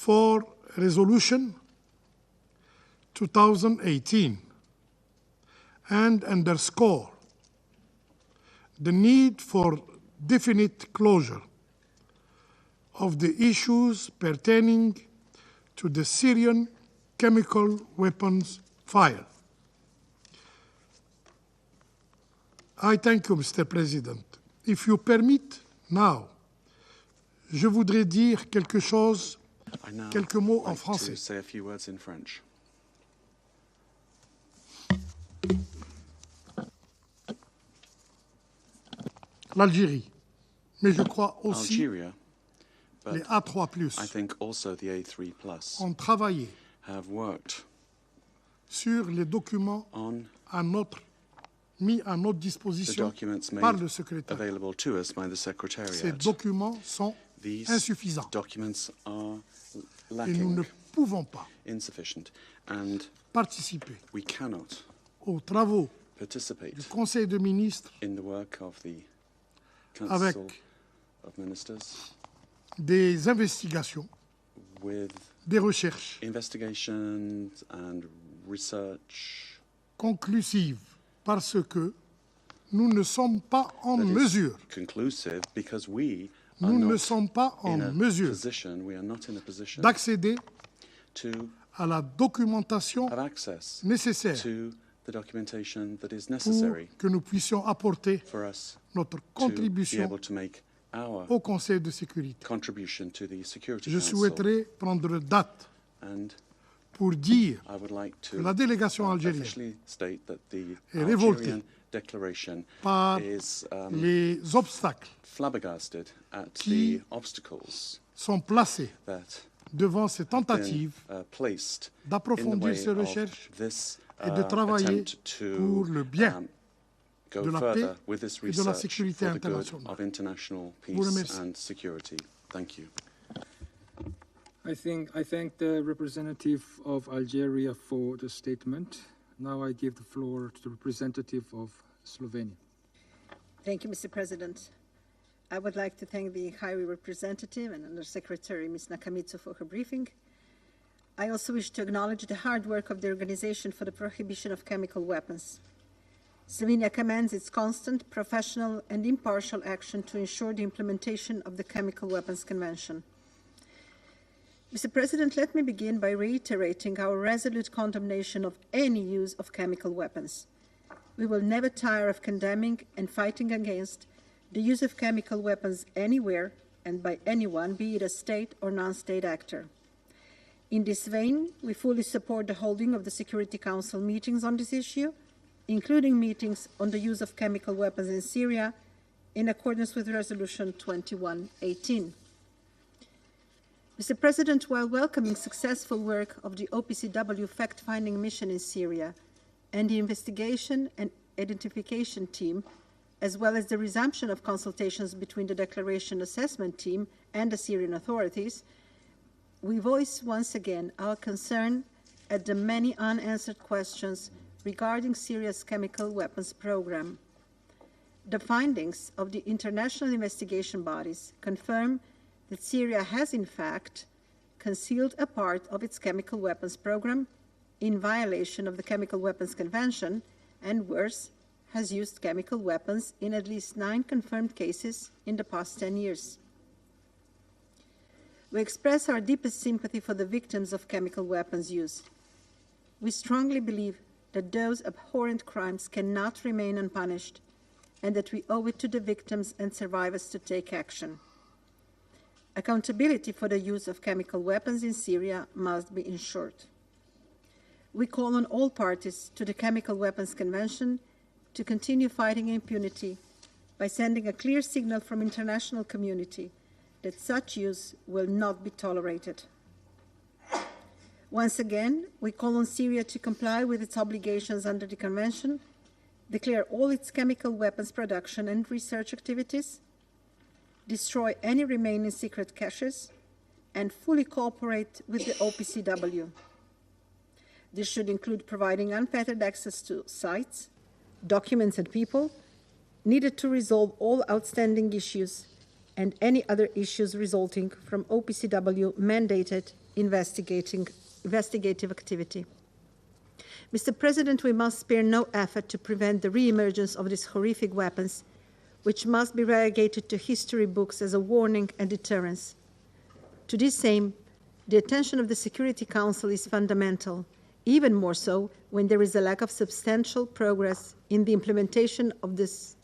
for Resolution 2018 and underscore the need for definite closure of the issues pertaining to the Syrian chemical weapons file. I thank you, Mr. President. If you permit, now, je voudrais dire quelques mots en français. Say a few words in French. L'Algérie, mais je crois aussi Algeria, les A3+, I think also the A3+ ont travaillé have worked sur les documents mis à notre the disposition documents par made le secrétaire. available to us by the Secretariat. Ces documents sont These insuffisants documents are et nous ne lacking, pouvons pas insufficient, and participer we cannot aux travaux participate du Conseil de ministres in the work of the avec Council of Ministers des investigations, with des recherches investigations and research conclusives parce que nous ne sommes pas en that is mesure, conclusive, because we are nous ne not sommes pas en in a mesure position, we are not in a position d'accéder to à la documentation have access nécessaire to the documentation that is pour necessary que nous puissions apporter for us notre to be contribution able to make our au Conseil de sécurité. contribution to the Security Je Council. souhaiterais prendre date And pour dire I would like que to la délégation algérienne officially state that the est révoltée Algerian declaration par is les obstacles flabbergasted at qui the obstacles sont placés that devant ces been tentatives placed in the d'approfondir way ces of recherches this et de travailler attempt to pour le bien go de la further paix with this et de la research sécurité for the good internationale. of international Je vous peace remercie. and security. Thank you. I thank the representative of Algeria for the statement. Now I give the floor to the representative of Slovenia. Thank you, Mr. President. I would like to thank the High Representative and Undersecretary Ms. Nakamitsu for her briefing. I also wish to acknowledge the hard work of the Organization for the Prohibition of Chemical Weapons. Slovenia commends its constant, professional, and impartial action to ensure the implementation of the Chemical Weapons Convention. Mr. President, let me begin by reiterating our resolute condemnation of any use of chemical weapons. We will never tire of condemning and fighting against the use of chemical weapons anywhere and by anyone, be it a state or non-state actor. In this vein, we fully support the holding of the Security Council meetings on this issue, including meetings on the use of chemical weapons in Syria, in accordance with Resolution 2118. Mr. President, while welcoming successful work of the OPCW fact-finding mission in Syria and the investigation and identification team, as well as the resumption of consultations between the Declaration Assessment Team and the Syrian authorities, we voice once again our concern at the many unanswered questions regarding Syria's chemical weapons program. The findings of the international investigation bodies confirm that Syria has, in fact, concealed a part of its chemical weapons program in violation of the Chemical Weapons Convention, and worse, has used chemical weapons in at least 9 confirmed cases in the past 10 years. We express our deepest sympathy for the victims of chemical weapons use. We strongly believe that those abhorrent crimes cannot remain unpunished, and that we owe it to the victims and survivors to take action. Accountability for the use of chemical weapons in Syria must be ensured. We call on all parties to the Chemical Weapons Convention to continue fighting impunity by sending a clear signal from the international community that such use will not be tolerated. Once again, we call on Syria to comply with its obligations under the Convention, declare all its chemical weapons production and research activities, destroy any remaining secret caches, and fully cooperate with the OPCW. This should include providing unfettered access to sites, documents, and people needed to resolve all outstanding issues and any other issues resulting from OPCW-mandated investigative activity. Mr. President, we must spare no effort to prevent the re-emergence of these horrific weapons, which must be relegated to history books as a warning and deterrence. To this aim, the attention of the Security Council is fundamental, even more so when there is a lack of substantial progress in the implementation of this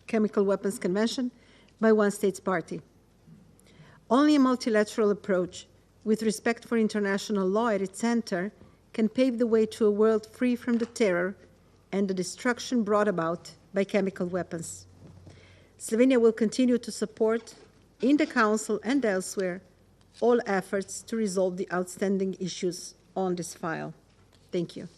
Chemical Weapons Convention by one state's party. Only a multilateral approach with respect for international law at its center can pave the way to a world free from the terror and the destruction brought about by chemical weapons. Slovenia will continue to support, in the Council and elsewhere, all efforts to resolve the outstanding issues on this file. Thank you.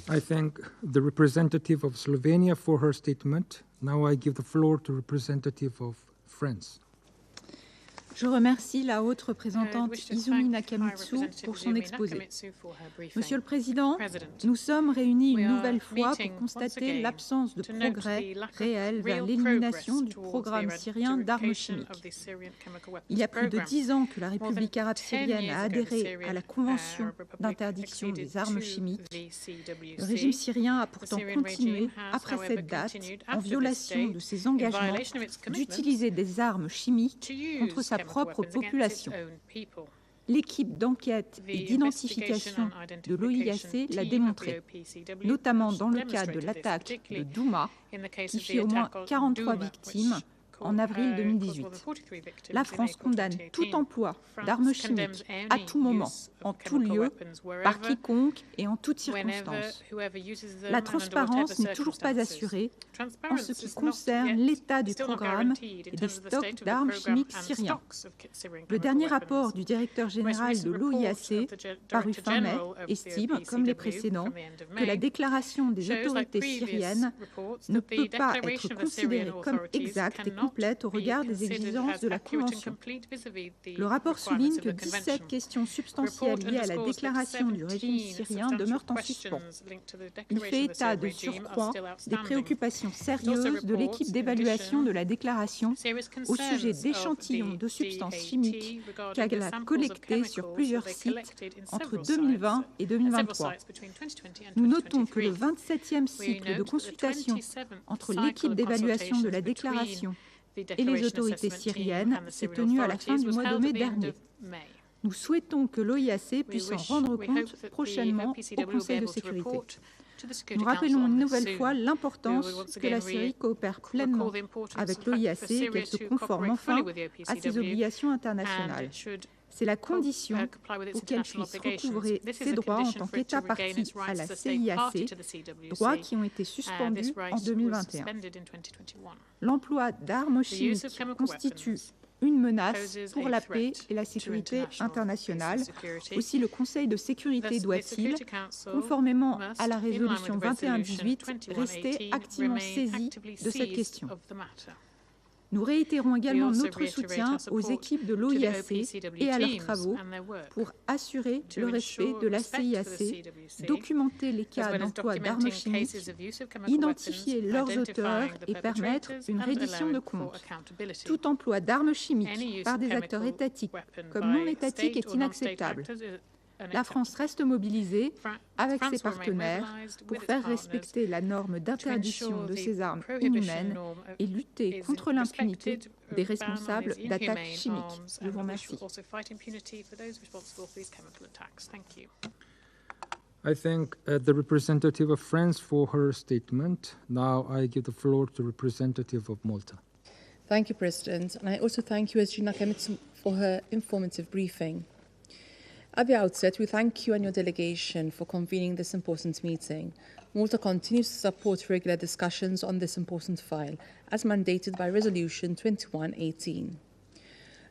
I thank the representative of Slovenia for her statement. Now I give the floor to representative of France. Je remercie la haute représentante Izumi Nakamitsu pour son exposé. Monsieur le Président, nous sommes réunis une nouvelle fois pour constater l'absence de progrès réel vers l'élimination du programme syrien d'armes chimiques. Il y a plus de 10 ans que la République arabe syrienne a adhéré à la Convention d'interdiction des armes chimiques. Le régime syrien a pourtant continué, après cette date, en violation de ses engagements, d'utiliser des armes chimiques contre sa propre population. L'équipe d'enquête et d'identification de l'OIAC l'a démontré, notamment dans le cas de l'attaque de Douma, qui fit au moins 43 victimes en avril 2018. La France condamne tout emploi d'armes chimiques à tout moment, en tout lieu, par quiconque et en toutes circonstances. La transparence n'est toujours pas assurée en ce qui concerne l'état du programme et des stocks d'armes chimiques syriens. Le dernier rapport du directeur général de l'OIAC, paru fin mai, estime, comme les précédents, que la déclaration des autorités syriennes ne peut pas être considérée comme exacte et complète au regard des exigences de la Convention. Le rapport souligne que 17 questions substantielles liées à la déclaration du régime syrien demeurent en suspens. Il fait état de surcroît des préoccupations sérieuses de l'équipe d'évaluation de la déclaration au sujet d'échantillons de substances chimiques qu'elle a collectés sur plusieurs sites entre 2020 et 2023. Nous notons que le 27e cycle de consultation entre l'équipe d'évaluation de la déclaration et les autorités syriennes s'est tenu à la fin du mois de mai dernier. Nous souhaitons que l'OIAC puisse en rendre compte prochainement au Conseil de sécurité. Nous rappelons une nouvelle fois l'importance que la Syrie coopère pleinement avec l'OIAC et qu'elle se conforme enfin à ses obligations internationales. C'est la condition pour qu'elle puisse recouvrer ses droits en tant qu'État partie à la CIAC, droits qui ont été suspendus en 2021. L'emploi d'armes chimiques constitue une menace pour la paix et la sécurité internationale. Aussi, le Conseil de sécurité doit-il, conformément à la résolution 2118, rester activement saisi de cette question. Nous réitérons également notre soutien aux équipes de l'OIAC et à leurs travaux pour assurer le respect de la CIAC, documenter les cas d'emploi d'armes chimiques, identifier leurs auteurs et permettre une reddition de comptes. Tout emploi d'armes chimiques par des acteurs étatiques comme non étatiques est inacceptable. La France reste mobilisée avec ses partenaires pour faire respecter la norme d'interdiction de ces armes inhumaines et lutter contre l'impunité des responsables d'attaques chimiques. Je vous remercie. I thank the representative of France for her statement. Now I give the floor to the representative of Malta. Thank you, President. And I also thank you, Izumi Nakamitsu, for her informative briefing. At the outset, we thank you and your delegation for convening this important meeting. Malta continues to support regular discussions on this important file, as mandated by Resolution 2118.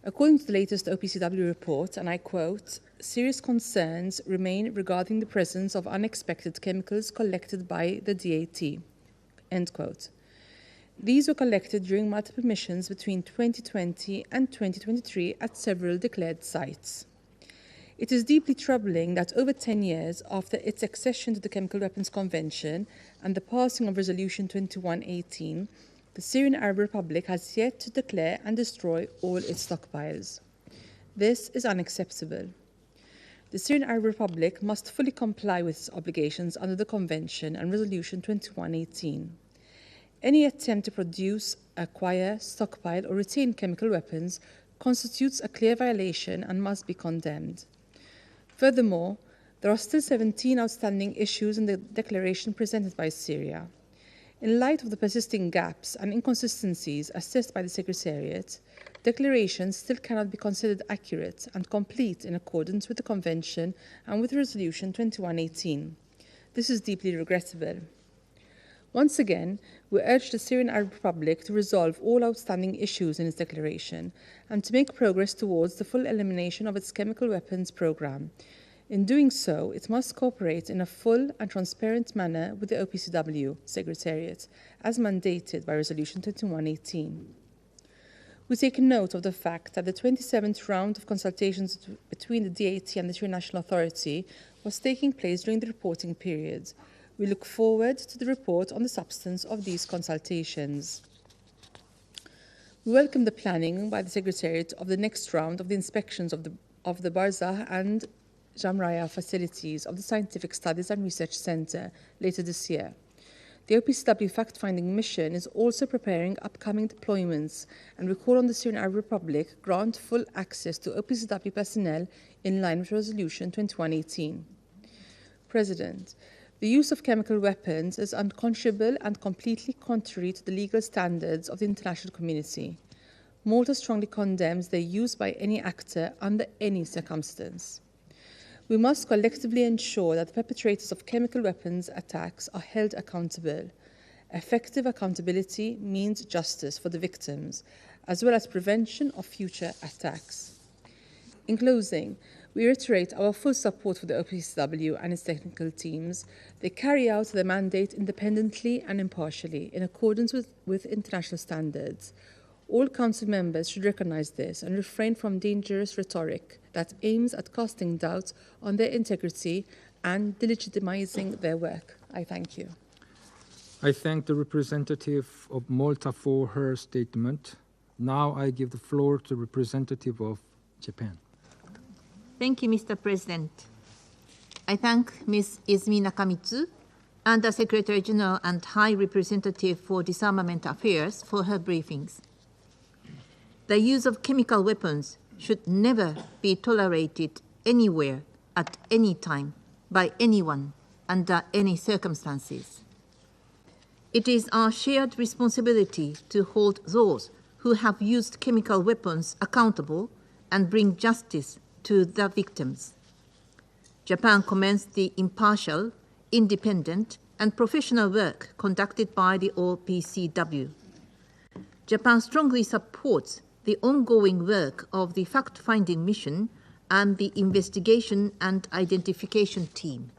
According to the latest OPCW report, and I quote, "Serious concerns remain regarding the presence of unexpected chemicals collected by the DAT." End quote. These were collected during multiple missions between 2020 and 2023 at several declared sites. It is deeply troubling that over 10 years after its accession to the Chemical Weapons Convention and the passing of Resolution 2118, The Syrian Arab Republic has yet to declare and destroy all its stockpiles. This is unacceptable. The Syrian Arab Republic must fully comply with its obligations under the Convention and Resolution 2118. Any attempt to produce, acquire, stockpile, or retain chemical weapons constitutes a clear violation and must be condemned. Furthermore, there are still 17 outstanding issues in the declaration presented by Syria. In light of the persisting gaps and inconsistencies assessed by the Secretariat, declarations still cannot be considered accurate and complete in accordance with the Convention and with Resolution 2118. This is deeply regrettable. Once again, we urge the Syrian Arab Republic to resolve all outstanding issues in its declaration and to make progress towards the full elimination of its chemical weapons program. In doing so, it must cooperate in a full and transparent manner with the OPCW Secretariat, as mandated by Resolution 2118. We take note of the fact that the 27th round of consultations between the DAT and the Syrian National Authority was taking place during the reporting period. We look forward to the report on the substance of these consultations. We welcome the planning by the Secretariat of the next round of the inspections of the Barzah and Jamraya facilities of the Scientific Studies and Research Centre later this year. The OPCW fact-finding mission is also preparing upcoming deployments, and we call on the Syrian Arab Republic grant full access to OPCW personnel in line with Resolution 2118. President, the use of chemical weapons is unconscionable and completely contrary to the legal standards of the international community. Malta strongly condemns their use by any actor under any circumstance. We must collectively ensure that the perpetrators of chemical weapons attacks are held accountable. Effective accountability means justice for the victims, as well as prevention of future attacks. In closing, we reiterate our full support for the OPCW and its technical teams. They carry out their mandate independently and impartially, in accordance with international standards. All Council members should recognise this and refrain from dangerous rhetoric that aims at casting doubt on their integrity and delegitimizing their work. I thank you. I thank the representative of Malta for her statement. Now I give the floor to the representative of Japan. Thank you, Mr. President. I thank Ms. Izumi Nakamitsu, Under Secretary General and High Representative for Disarmament Affairs, for her briefings. The use of chemical weapons should never be tolerated anywhere, at any time, by anyone, under any circumstances. It is our shared responsibility to hold those who have used chemical weapons accountable and bring justice to the victims. Japan commends the impartial, independent, and professional work conducted by the OPCW. Japan strongly supports the ongoing work of the fact-finding mission and the investigation and identification team.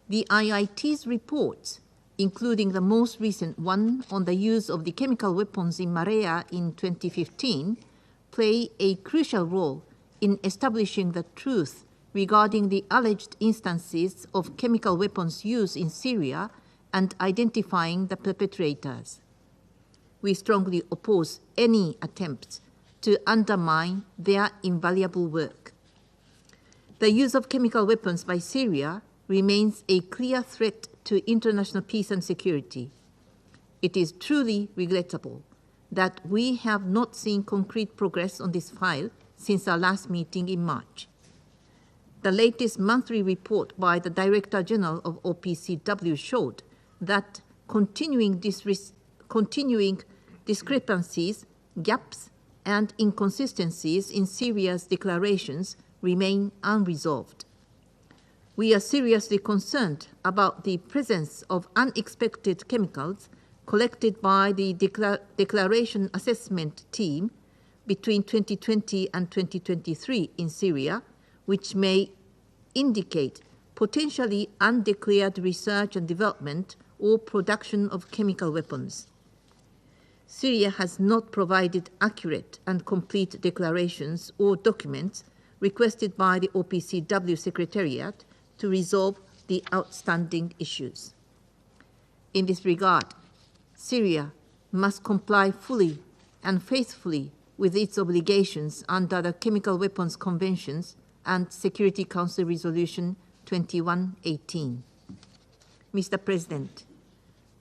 The IIT's reports, including the most recent one on the use of the chemical weapons in Malaya in 2015, play a crucial role in establishing the truth regarding the alleged instances of chemical weapons use in Syria and identifying the perpetrators. We strongly oppose any attempts to undermine their invaluable work. The use of chemical weapons by Syria remains a clear threat to international peace and security. It is truly regrettable that we have not seen concrete progress on this file since our last meeting in March. The latest monthly report by the Director General of OPCW showed that continuing discrepancies, gaps, and inconsistencies in Syria's declarations remain unresolved. We are seriously concerned about the presence of unexpected chemicals collected by the Declaration Assessment Team between 2020 and 2023 in Syria, which may indicate potentially undeclared research and development or production of chemical weapons. Syria has not provided accurate and complete declarations or documents requested by the OPCW Secretariat to resolve the outstanding issues. In this regard, Syria must comply fully and faithfully with its obligations under the Chemical Weapons Conventions and Security Council Resolution 2118. Mr. President,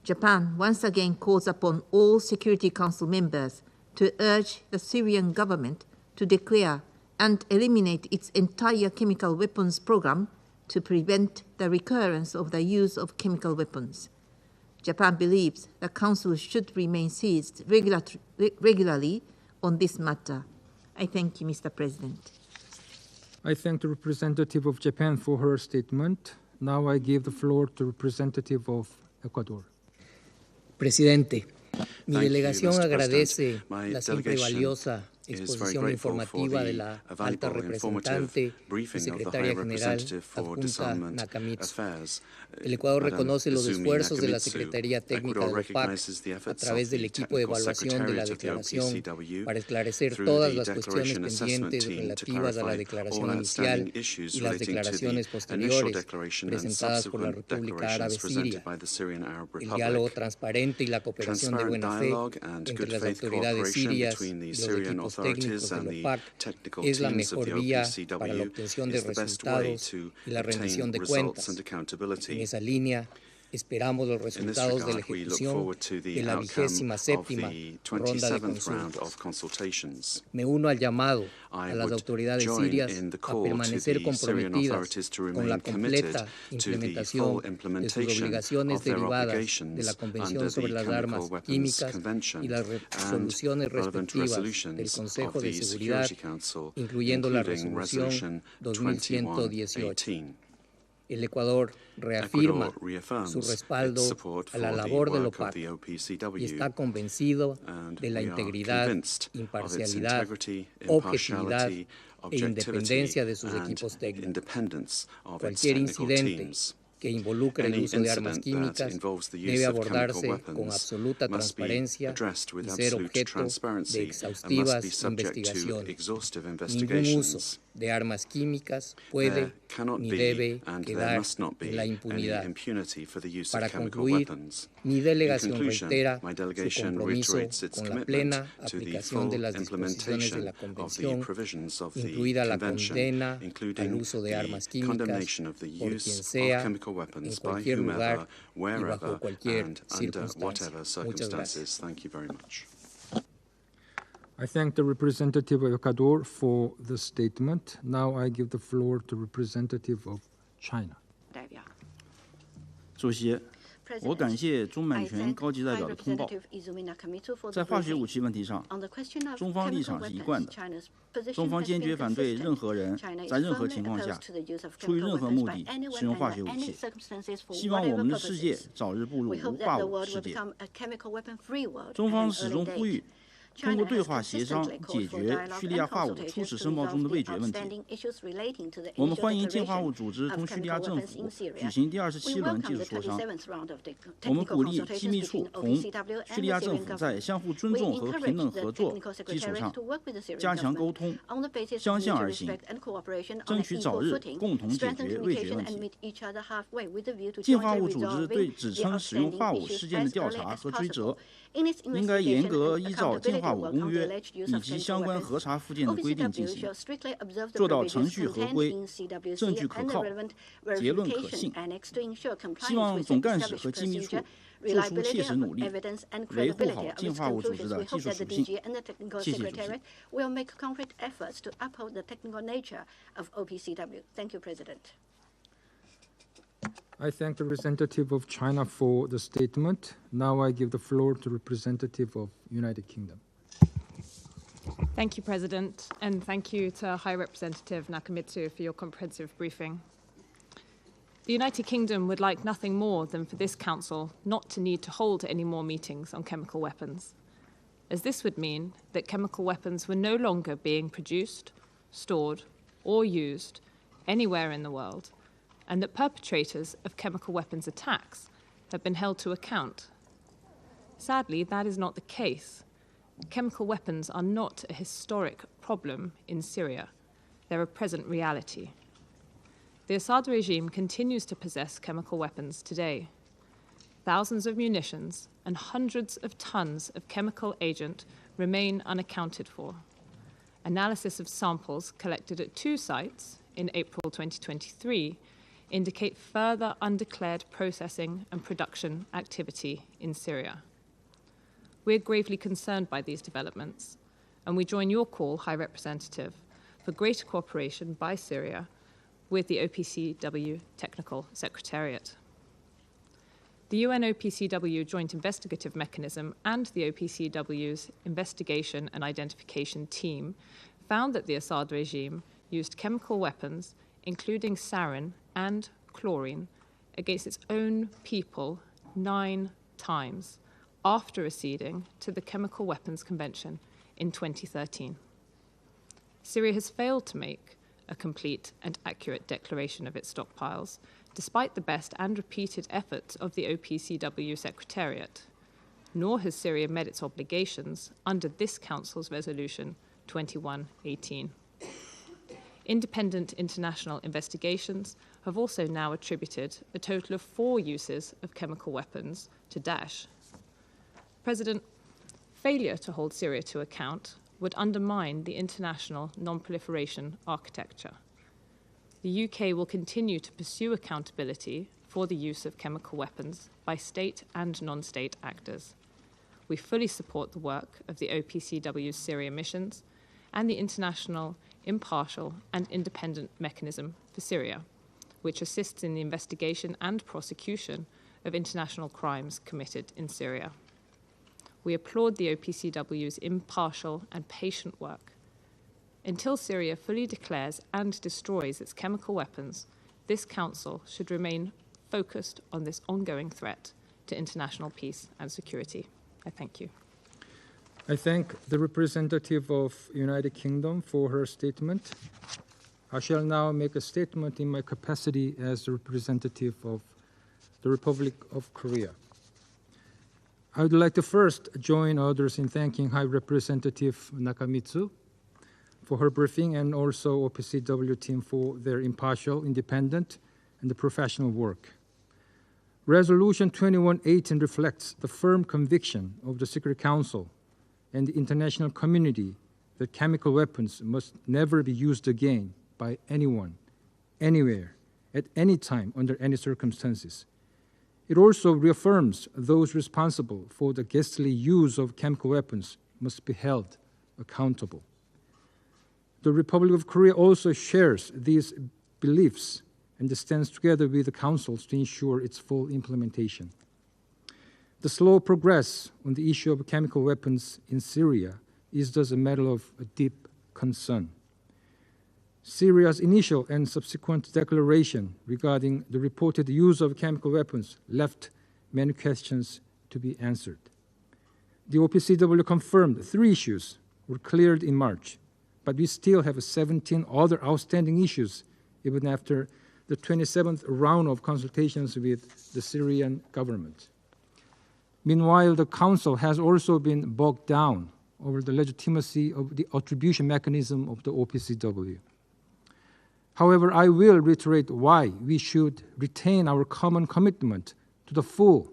Japan once again calls upon all Security Council members to urge the Syrian government to declare and eliminate its entire chemical weapons program to prevent the recurrence of the use of chemical weapons. Japan believes the Council should remain seized regularly on this matter. I thank you, Mr. President. I thank the representative of Japan for her statement. Now I give the floor to the representative of Ecuador. Presidente, mi Thank you, delegación Mr. agradece President. My la siempre delegation valiosa is very exposición grateful informativa for de the la alta valuable, representante informative y briefing of the High secretaria general Representative for adjunta Disarmament Nakamitsu. Affairs. El Ecuador Madam reconoce los Izumi esfuerzos de la Nakamitsu. Secretaría Técnica Ecuador de la PAC recognizes the a efforts través of del the equipo de Technical evaluación de la Secretariat of the declaración OPCW para esclarecer through todas the las cuestiones Declaration Assessment pendientes Team to relativas a la clarify declaración all inicial outstanding issues y las relating to the declaraciones initial posteriores declaration and presentadas por la subsequent República Árabe declarations presented Siria. by the Syrian Arab El diálogo Republic. transparente y la cooperación de Transparent buena fe dialogue and entre good las faith autoridades cooperation sirias between y the los Syrian equipos técnicos authorities de and la the PAC technical es la teams of the mejor vía para la OPCW obtención de is the best way resultados to y la rendición obtain de results cuentas. and En accountability. esa línea, esperamos los In this resultados de la regard, we look ejecución forward to de the la outcome 27ª of the ronda de 27th round consultas. of consultations. Me uno al llamado I a las would autoridades join sirias in the a call to permanecer the Syrian comprometidas authorities to con la remain committed completa to the full implementación de sus implementation obligaciones of their derivadas de obligations la Convención under sobre the las Chemical Armas Weapons Químicas Convention y las and resoluciones relevant respectivas del resolutions Consejo of de the Seguridad, Security Council, incluyendo la including resolución Resolution 2118. 2118. El Ecuador reafirma Ecuador reaffirms su respaldo its support a la for the labor de la work of OPAC the y OPCW, está convencido and de la we are integridad, convinced of its imparcialidad, integrity, objetividad impartiality, e independencia de sus and equipos técnicos. independence of its Cualquier technical incidente teams. que involucre el Any uso de armas incident that químicas involves the debe use of chemical abordarse con weapons absoluta must be transparencia addressed with y ser absolute objeto de transparency and must exhaustivas be subject to investigaciones. exhaustive Ningún investigations. uso de armas químicas There puede cannot ni be debe and there quedar must not en be la any impunidad. impunity for the use Para of chemical concluir, weapons. mi In delegación conclusion, reitera my su delegation compromiso reiterates its con la commitment plena to the aplicación full de las disposiciones de implementation la of the Convención, provisions of the incluida la Convention, condena al including uso de the armas químicas condemnation of the por use quien of sea, chemical en weapons by cualquier whomever, lugar y wherever, bajo cualquier and under circunstancia. whatever Muchas gracias. circumstances. Thank you very much. I thank the representative of Ecuador for the statement. Now I give the floor to representative of China. 主席，我感谢中满 I 全 thank 高级代 High 表的通报。 Representative Izumi Nakamitsu for 在 the 化学武 briefing. 器问题上， On the question of 中方立 chemical 场是一贯 weapons, 的。 China's position 中方 has 坚决 been 反对 consistent. 任何人 China is 在任何 firmly 情况下 opposed to the use of 出于 chemical 任何 weapons 目 by 的 any 使用 weapon 化 by 学武 any 器。 circumstances for 希望我 whatever 们的世界 purposes. 早日步入 We 无 hope that 化 the 武 world 世 will 界。 become a chemical weapon-free world 中 at 方 an 始 early 终呼吁 date. 通过 China 对 has 话协商 consistently 解 called for 决 dialogue 叙利亚 and 化武初 consultations 始 to 申报中 resolve 的 the 味觉问题。 outstanding issues relating to the 我们 initial 欢迎进化物 declaration 组织 of 同叙利亚 chemical 政 weapons 府 in Syria. 举行第 We 27轮 welcome 技 the 术磋商。 27th round of 我们 technical 鼓励机 consultations 密处 between 同 OPCW 叙 and 利 the 亚政 Syrian 府在 government. 相互尊 We 重和平等 encourage the 合作 technical 基础 secretariat 上， to work with the Syrian 加强沟 government 通， on the basis of 相向 mutual 而行， respect and cooperation on 争 an 取早 equal 日 footing, 共同解 strengthen 决味觉 communication 问 and 题。 meet each other halfway with a view to 进化 jointly 物组织对 resolving 指 the 称使用 outstanding 化武 issues 事件的 as 调 early 查 as 和追责 possible. In its 应该严 investigation 格 and 依照进 accountability 化武 work 公 on the 约 alleged use 以 of 及 chemical 相关核 weapons, 查附件的规定进 OPCW 行， shall strictly observe the 做到 provisions 程序合 contained 规 in CWC 证据可 and the 靠 relevant 结论可 verification 信。 annex to ensure 希 compliance 望 with 总 the 干事 established 和机密处 procedure, 做出 reliability 切实 of 努力， evidence and 维护 credibility 好 of 进 its 化物组织 conclusions. 的 We 技 hope 术 that the 属性。 DG and the technical 谢谢主席。 secretariat will make concrete efforts to uphold the technical nature of OPCW. Thank you, President. I thank the representative of China for the statement. Now I give the floor to representative of United Kingdom. Thank you, President, and thank you to High Representative Nakamitsu for your comprehensive briefing. The United Kingdom would like nothing more than for this Council not to need to hold any more meetings on chemical weapons, as this would mean that chemical weapons were no longer being produced, stored, or used anywhere in the world, and that perpetrators of chemical weapons attacks have been held to account. Sadly, that is not the case. Chemical weapons are not a historic problem in Syria. They're a present reality. The Assad regime continues to possess chemical weapons today. thousands of munitions and hundreds of tons of chemical agent remain unaccounted for. Analysis of samples collected at 2 sites in April 2023 indicate further undeclared processing and production activity in Syria. We're gravely concerned by these developments, and we join your call, High Representative, for greater cooperation by Syria with the OPCW Technical Secretariat. The UN OPCW Joint Investigative Mechanism and the OPCW's Investigation and Identification Team found that the Assad regime used chemical weapons, including sarin and chlorine, against its own people 9 times after acceding to the Chemical Weapons Convention in 2013. Syria has failed to make a complete and accurate declaration of its stockpiles, despite the best and repeated efforts of the OPCW Secretariat, nor has Syria met its obligations under this Council's Resolution 2118. Independent international investigations have also now attributed a total of 4 uses of chemical weapons to Daesh. President, failure to hold Syria to account would undermine the international non-proliferation architecture. The UK will continue to pursue accountability for the use of chemical weapons by state and non-state actors. We fully support the work of the OPCW's Syria missions and the international, impartial and independent mechanism for Syria, which assists in the investigation and prosecution of international crimes committed in Syria. We applaud the OPCW's impartial and patient work. Until Syria fully declares and destroys its chemical weapons, this Council should remain focused on this ongoing threat to international peace and security. I thank you. I thank the representative of United Kingdom for her statement. I shall now make a statement in my capacity as the representative of the Republic of Korea. I would like to first join others in thanking High Representative Nakamitsu for her briefing and also OPCW team for their impartial, independent, and professional work. Resolution 2118 reflects the firm conviction of the Security Council and the international community that chemical weapons must never be used again by anyone, anywhere, at any time, under any circumstances. It also reaffirms those responsible for the ghastly use of chemical weapons must be held accountable. The Republic of Korea also shares these beliefs and stands together with the councils to ensure its full implementation. The slow progress on the issue of chemical weapons in Syria is thus a matter of a deep concern. Syria's initial and subsequent declaration regarding the reported use of chemical weapons left many questions to be answered. The OPCW confirmed 3 issues were cleared in March, but we still have 17 other outstanding issues even after the 27th round of consultations with the Syrian government. Meanwhile, the Council has also been bogged down over the legitimacy of the attribution mechanism of the OPCW. However, I will reiterate why we should retain our common commitment to the full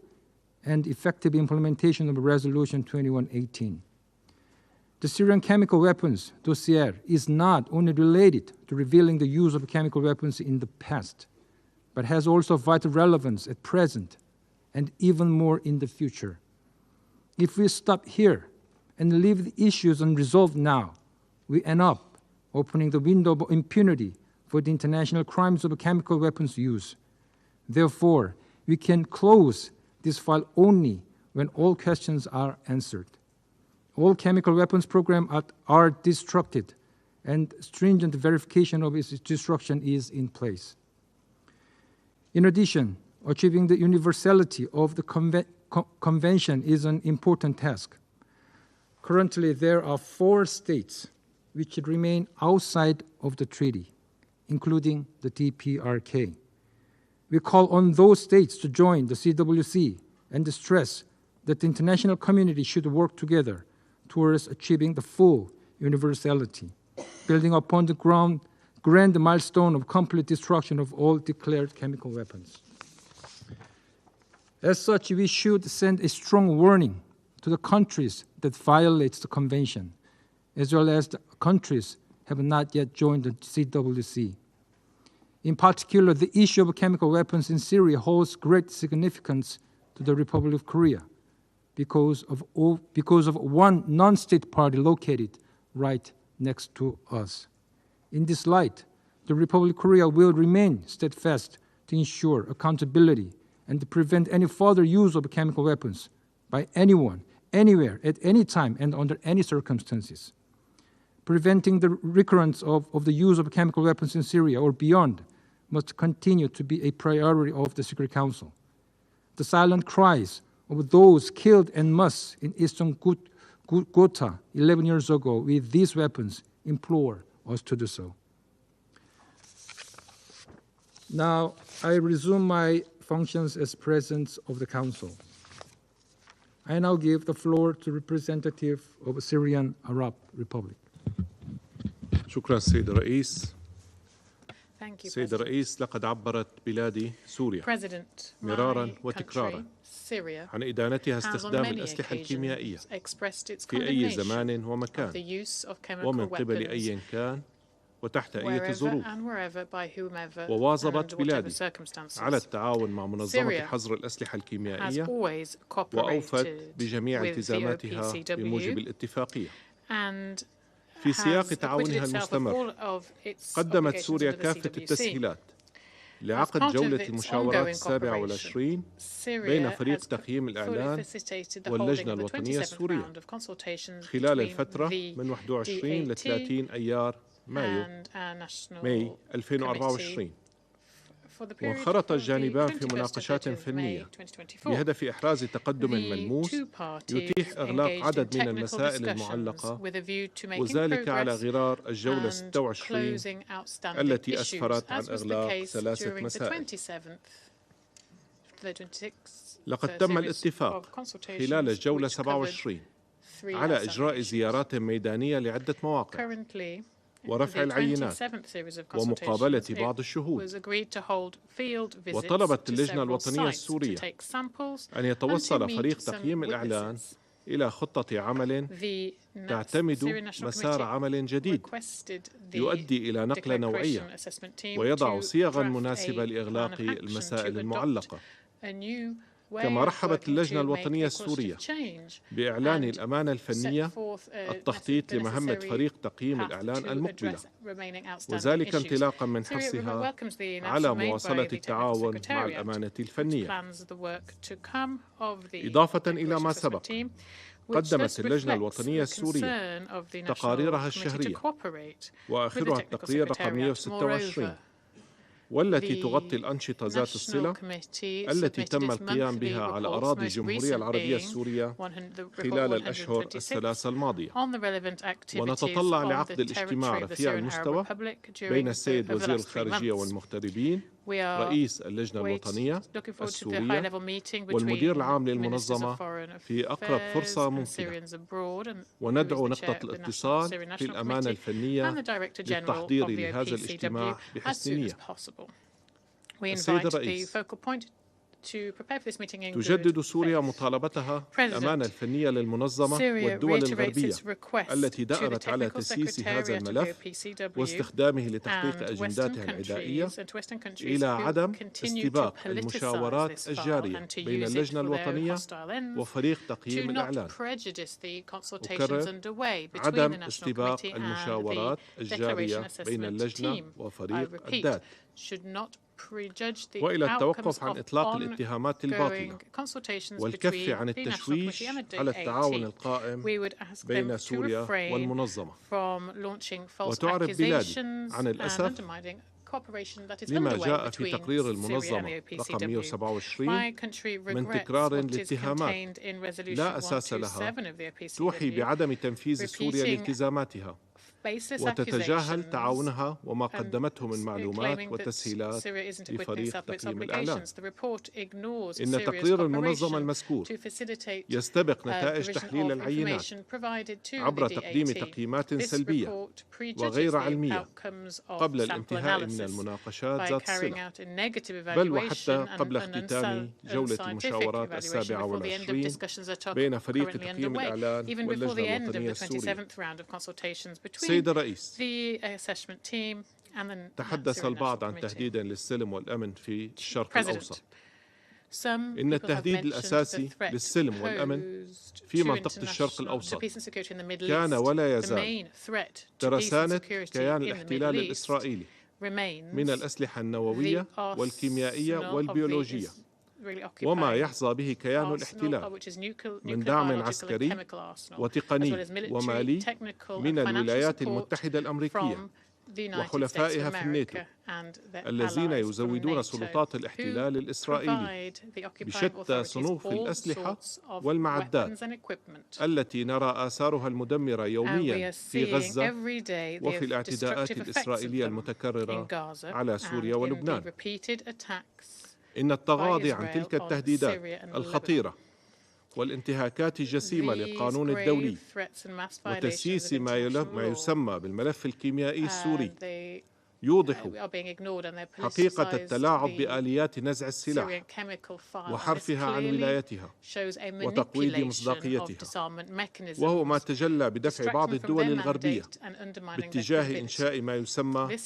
and effective implementation of Resolution 2118. The Syrian chemical weapons dossier is not only related to revealing the use of chemical weapons in the past, but has also vital relevance at present and even more in the future. If we stop here and leave the issues unresolved now, we end up opening the window of impunity for the international crimes of chemical weapons use. Therefore, we can close this file only when all questions are answered. All chemical weapons programs are destructed, and stringent verification of its destruction is in place. In addition, achieving the universality of the convention is an important task. Currently, there are 4 states which remain outside of the treaty, including the DPRK. We call on those states to join the CWC and stress that the international community should work together towards achieving the full universality, building upon the grand milestone of complete destruction of all declared chemical weapons. As such, we should send a strong warning to the countries that violate the convention, as well as the countries have not yet joined the CWC. In particular, the issue of chemical weapons in Syria holds great significance to the Republic of Korea because of one non-state party located right next to us. In this light, the Republic of Korea will remain steadfast to ensure accountability and to prevent any further use of chemical weapons by anyone, anywhere, at any time, and under any circumstances. Preventing the recurrence of the use of chemical weapons in Syria or beyond must continue to be a priority of the Security Council. The silent cries of those killed en masse in eastern Ghouta 11 years ago with these weapons implore us to do so. Now, I resume my functions as President of the Council. I now give the floor to representative of Syrian Arab Republic. شكرا سيد الرئيس. Thank you, سيد الرئيس، لقد عبرت بلادي سوريا مرارا وتكرارا عن إدانتها استخدام الأسلحة الكيميائية في أي زمان ومكان ومن قبل أي كان وتحت أي ظروف، وواظبت بلادي على التعاون مع منظمة حظر الأسلحة الكيميائية وأوفت بجميع التزاماتها بموجب الاتفاقية. في سياق تعاونها المستمر قدمت سوريا كافة التسهيلات لعقد جولة المشاورات 27 بين فريق تقييم الإعلان واللجنة الوطنية السورية خلال الفترة من 21 ل 30 أيار ماي 2024. وانخرط الجانبان في مناقشات فنية بهدف إحراز تقدم ملموس يتيح إغلاق عدد من المسائل المعلقة، وذلك على غرار الجولة 26 التي أسفرت عن إغلاق 3 مسائل. لقد تم الاتفاق خلال الجولة 27 على إجراء زيارات ميدانية لعدة مواقع ورفع العينات ومقابلة بعض الشهود. وطلبت اللجنة الوطنية السورية أن يتوصل فريق تقييم الإعلان إلى خطة عمل تعتمد مسار عمل جديد يؤدي إلى نقلة نوعية ويضع صيغا مناسبة لإغلاق المسائل المعلقة. كما رحبت اللجنة الوطنية السورية بإعلان الأمانة الفنية التخطيط لمهمة فريق تقييم الإعلان المقبلة، وذلك انطلاقا من حرصها على مواصلة التعاون مع الأمانة الفنية. إضافة إلى ما سبق، قدمت اللجنة الوطنية السورية تقاريرها الشهرية، وآخرها التقرير رقم 126 والتي تغطي الأنشطة ذات الصلة التي تم القيام بها على أراضي الجمهورية العربية السورية خلال الأشهر الثلاثة الماضية. ونتطلع لعقد الاجتماع رفيع المستوى بين السيد وزير الخارجية والمغتربين، رئيس اللجنة الوطنية السورية والمدير العام للمنظمة في أقرب فرصة ممكنة، وندعو نقطة الاتصال في الأمانة الفنية للتحضير لهذا الاجتماع بحسن نية. السيد الرئيس، تجدد سوريا مطالبتها الأمانة الفنية للمنظمة والدول الغربية التي دأبت على تسييس هذا الملف واستخدامه لتحقيق أجنداتها العدائية إلى عدم استباق المشاورات الجارية بين اللجنة الوطنية وفريق تقييم الإعلان. أكرر: عدم استباق المشاورات الجارية بين اللجنة وفريق الدات، وإلى التوقف عن إطلاق الاتهامات الباطلة والكف عن التشويش على التعاون القائم بين سوريا والمنظمة. وتعرب بلادي عن الأسف لما جاء في تقرير المنظمة رقم 127 من تكرار لاتهامات لا أساس لها توحي بعدم تنفيذ سوريا لالتزاماتها وتتجاهل تعاونها وما قدمته من معلومات وتسهيلات لفريق تقييم الإعلام. إن تقرير المنظمة المذكور يستبق نتائج تحليل العينات عبر تقديم تقييمات سلبية وغير علمية قبل الانتهاء من المناقشات ذات الصلة، بل وحتى قبل اختتام جولة المشاورات 27 بين فريق تقييم الإعلان واللجنة الوطنية السورية. سيد الرئيس، تحدث البعض عن تهديد للسلم والأمن في الشرق الأوسط. إن التهديد الأساسي للسلم والأمن في منطقة الشرق الأوسط كان ولا يزال ترسانة كيان الاحتلال الإسرائيلي من الأسلحة النووية والكيميائية والبيولوجية، وما يحظى به كيان الاحتلال من دعم عسكري وتقني ومالي من الولايات المتحدة الأمريكية وحلفائها في الناتو، الذين يزودون سلطات الاحتلال الإسرائيلي بشتى صنوف الأسلحة والمعدات التي نرى آثارها المدمرة يوميا في غزة وفي الاعتداءات الإسرائيلية المتكررة على سوريا ولبنان. إن التغاضي عن تلك التهديدات الخطيرة والانتهاكات الجسيمة للقانون الدولي وتسييس ما يسمى بالملف الكيميائي السوري يوضح حقيقة التلاعب بآليات نزع السلاح وحرفها عن ولايتها وتقويض مصداقيتها، وهو ما تجلى بدفع بعض الدول الغربية باتجاه إنشاء ما يسمى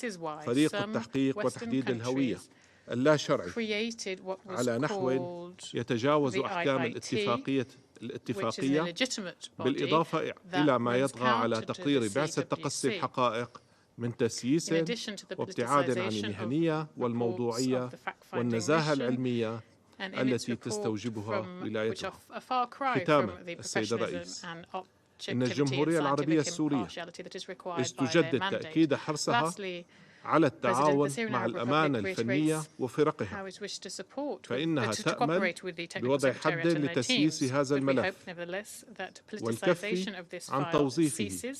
فريق التحقيق وتحديد الهوية اللا شرعي على نحو يتجاوز أحكام الاتفاقية بالإضافة إلى ما يطغى على تقرير بعثة تقصي الحقائق من تسييس وابتعاد عن المهنية والموضوعية والنزاهة العلمية التي تستوجبها ولايتها. ختاما، السيد الرئيس، إن الجمهورية العربية السورية استجدت تأكيد حرصها على التعاون مع الأمانة الفنية وفرقها، فإنها تأمل بوضع حد لتسييس هذا الملف والكف عن توظيفه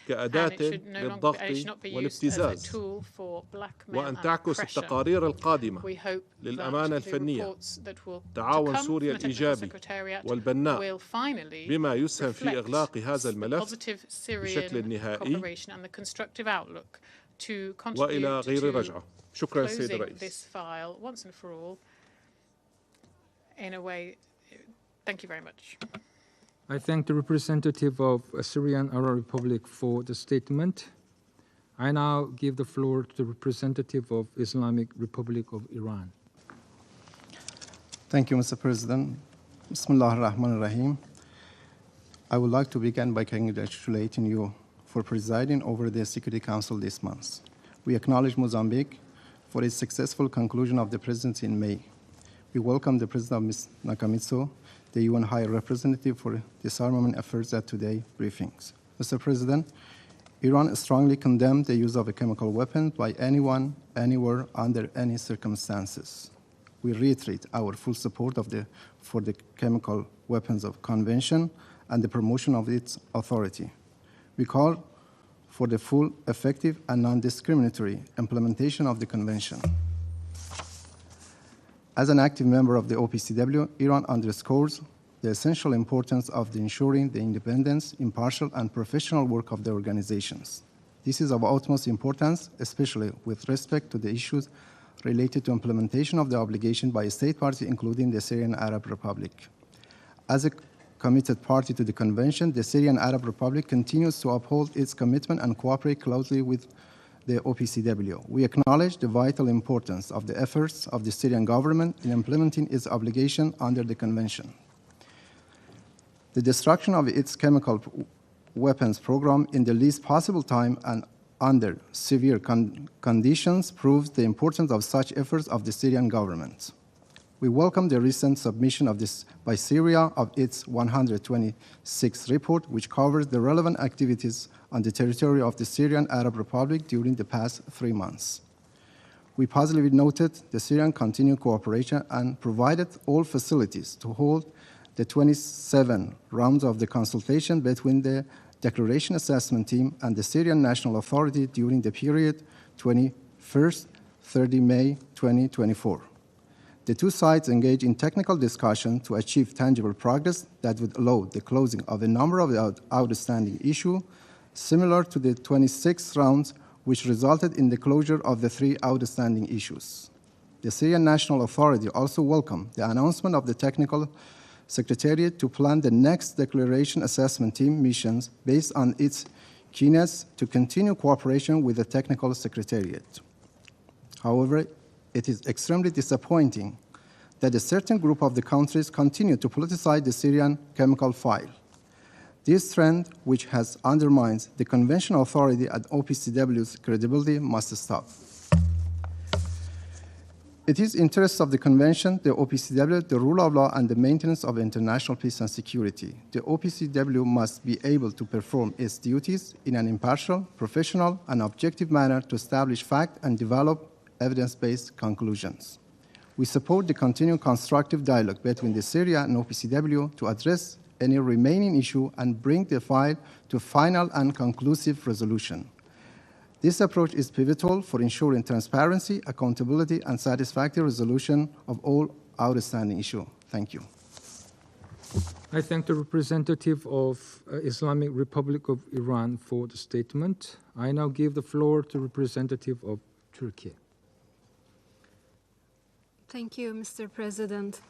كأداة للضغط والابتزاز، وأن تعكس التقارير القادمة للأمانة الفنية تعاون سوريا الإيجابي والبناء بما يسهم في إغلاق هذا الملف بشكل نهائي وإلى غير رجعة. شكرا سيد الرئيس. I thank the representative of Syrian Arab Republic for the statement. I now give the floor to the representative of Islamic Republic of Iran. Thank you, Mr. President. Bismillah ar-Rahman ar-Rahim. I would like to begin by congratulating you for presiding over the Security Council this month. We acknowledge Mozambique for its successful conclusion of the presidency in May. We welcome the President, Ms. Nakamitsu, the UN High Representative for Disarmament Affairs at today's briefings. Mr. President, Iran strongly condemned the use of a chemical weapon by anyone, anywhere, under any circumstances. We reiterate our full support for the Chemical Weapons Convention and the promotion of its authority. We call for the full, effective, and non-discriminatory implementation of the Convention. As an active member of the OPCW, Iran underscores the essential importance of ensuring the independence, impartial, and professional work of the organizations. This is of utmost importance, especially with respect to the issues related to implementation of the obligation by a state party, including the Syrian Arab Republic. As a committed party to the Convention, the Syrian Arab Republic continues to uphold its commitment and cooperate closely with the OPCW. We acknowledge the vital importance of the efforts of the Syrian government in implementing its obligation under the Convention. The destruction of its chemical weapons program in the least possible time and under severe conditions proves the importance of such efforts of the Syrian government. We welcome the recent submission of this by Syria of its 126th report, which covers the relevant activities on the territory of the Syrian Arab Republic during the past 3 months. We positively noted the Syrian continued cooperation and provided all facilities to hold the 27 rounds of the consultation between the Declaration Assessment Team and the Syrian National Authority during the period 21st-30 May 2024. The two sides engaged in technical discussion to achieve tangible progress that would allow the closing of a number of outstanding issues, similar to the 26th rounds, which resulted in the closure of the 3 outstanding issues. The Syrian National Authority also welcomed the announcement of the Technical Secretariat to plan the next Declaration Assessment Team missions based on its keenness to continue cooperation with the Technical Secretariat. However, it is extremely disappointing that a certain group of the countries continue to politicize the Syrian chemical file. This trend, which has undermined the conventional authority and OPCW's credibility, must stop. It is in the interests of the Convention, the OPCW, the rule of law, and the maintenance of international peace and security. The OPCW must be able to perform its duties in an impartial, professional, and objective manner to establish fact and develop evidence-based conclusions. We support the continued constructive dialogue between the Syria and OPCW to address any remaining issue and bring the file to final and conclusive resolution. This approach is pivotal for ensuring transparency, accountability, and satisfactory resolution of all outstanding issues. Thank you. I thank the representative of Islamic Republic of Iran for the statement. I now give the floor to representative of Turkey. Thank you, Mr. President.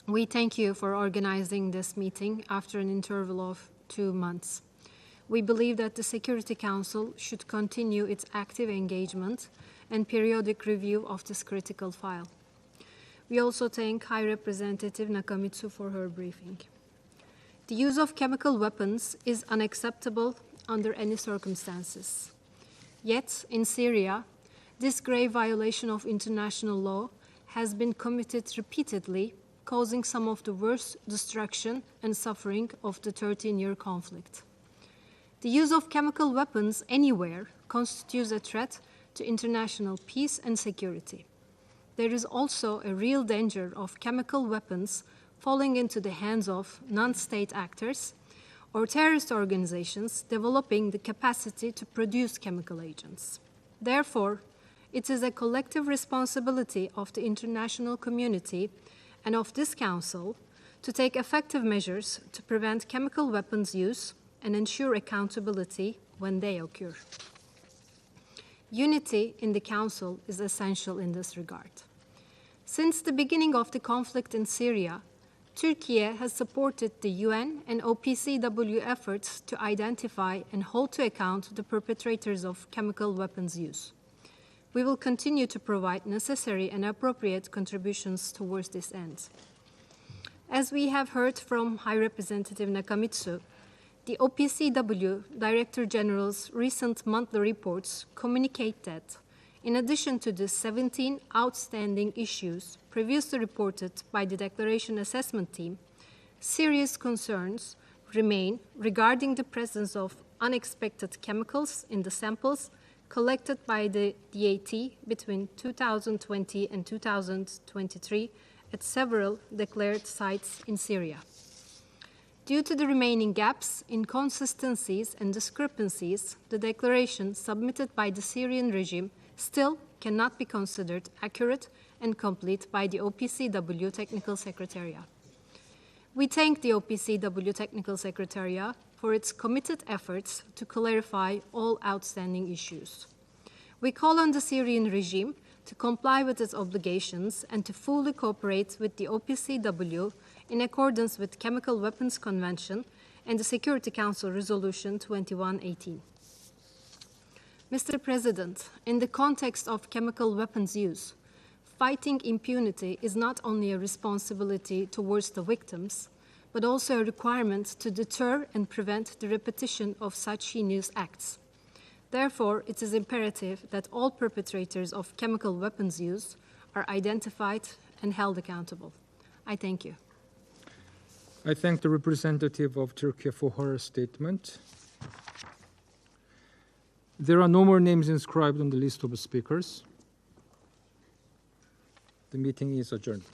We thank you for organizing this meeting after an interval of 2 months. We believe that the Security Council should continue its active engagement and periodic review of this critical file. We also thank High Representative Nakamitsu for her briefing. The use of chemical weapons is unacceptable under any circumstances. Yet, in Syria, this grave violation of international law has been committed repeatedly, causing some of the worst destruction and suffering of the 13-year conflict. The use of chemical weapons anywhere constitutes a threat to international peace and security. There is also a real danger of chemical weapons falling into the hands of non-state actors or terrorist organizations developing the capacity to produce chemical agents. Therefore, it is a collective responsibility of the international community and of this Council to take effective measures to prevent chemical weapons use and ensure accountability when they occur. Unity in the Council is essential in this regard. Since the beginning of the conflict in Syria, Turkey has supported the UN and OPCW efforts to identify and hold to account the perpetrators of chemical weapons use. We will continue to provide necessary and appropriate contributions towards this end. As we have heard from High Representative Nakamitsu, the OPCW Director General's recent monthly reports communicate that, in addition to the 17 outstanding issues previously reported by the Declaration Assessment Team, serious concerns remain regarding the presence of unexpected chemicals in the samples collected by the DAT between 2020 and 2023 at several declared sites in Syria. Due to the remaining gaps, inconsistencies, and discrepancies, the declaration submitted by the Syrian regime still cannot be considered accurate and complete by the OPCW Technical Secretariat. We thank the OPCW Technical Secretariat for its committed efforts to clarify all outstanding issues. We call on the Syrian regime to comply with its obligations and to fully cooperate with the OPCW in accordance with Chemical Weapons Convention and the Security Council Resolution 2118. Mr. President, in the context of chemical weapons use, fighting impunity is not only a responsibility towards the victims, but also a requirement to deter and prevent the repetition of such heinous acts. Therefore, it is imperative that all perpetrators of chemical weapons use are identified and held accountable. I thank you. I thank the representative of Turkey for her statement. There are no more names inscribed on the list of speakers. The meeting is adjourned.